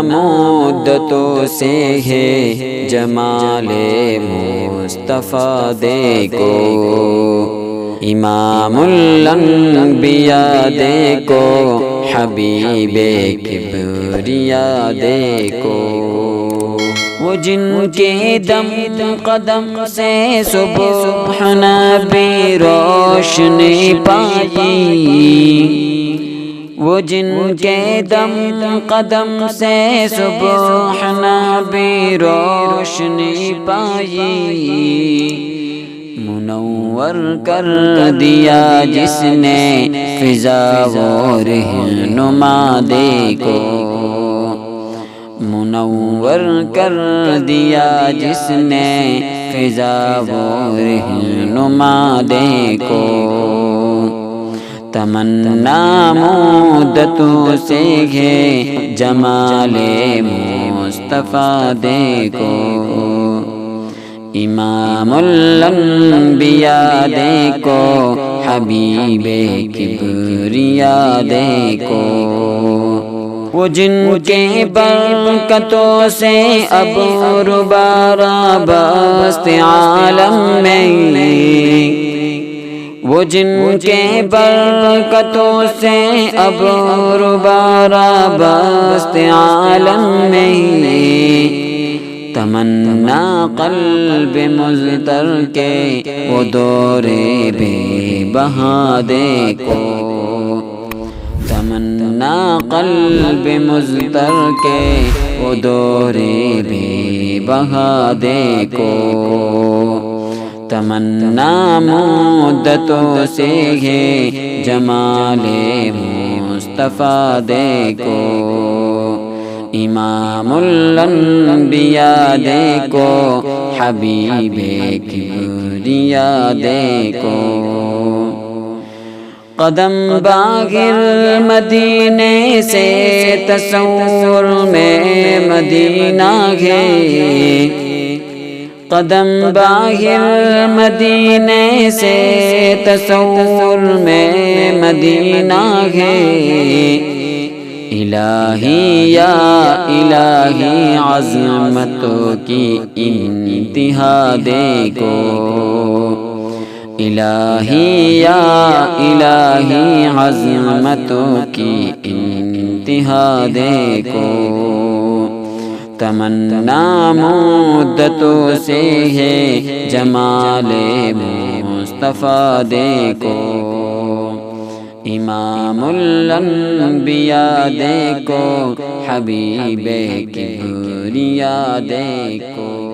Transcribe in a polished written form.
مدتوں سے ہے جمال مصطفیٰ دیکھو، امام الانبیاء دیکھو، حبیب کبریا دیکھو، وہ جن کے دم قدم سے صبح نبی روشنی پائی، وہ جن کے دم قدم سے صبح نبی روشنی پائی، منور کر دیا جس نے فضا و رہنما دیکھو، منور کر دیا جس نے فضا و رہنما دیکھو، تمنا مدتوں سے ہے جمال مصطفیٰ دیکھو، امام الانبیاء دیکھو، حبیب کبریا دیکھو، وہ جن کے برکتوں سے اب روبارہ بست عالم میں، وہ جن کے برکتوں سے اب روبارہ بست عالم میں، تمنا قلب مضطر کے وہ دور بے بہا دیکھو، تمنا قلب مضطر کے وہ دور بے بہا دیکھو، تمنا مدتوں سے ہے جمال مصطفیٰ دیکھو، امام الانبیاء دیکھو، حبیب کبریا دیکھو، قدم باہر مدینے سے تصور میں مدینہ ہے، قدم باہر مدینے سے تصور میں مدینہ ہے، الہی یا الہی عظمتوں کی انتہا دیکھو، الہی یا الہی عظمتوں کی انتہا دیکھو، تمنا مدتوں سے ہے جمال مصطفیٰ دیکھو، امام الانبیاء دیکھو، حبیب کبریا دیکھو۔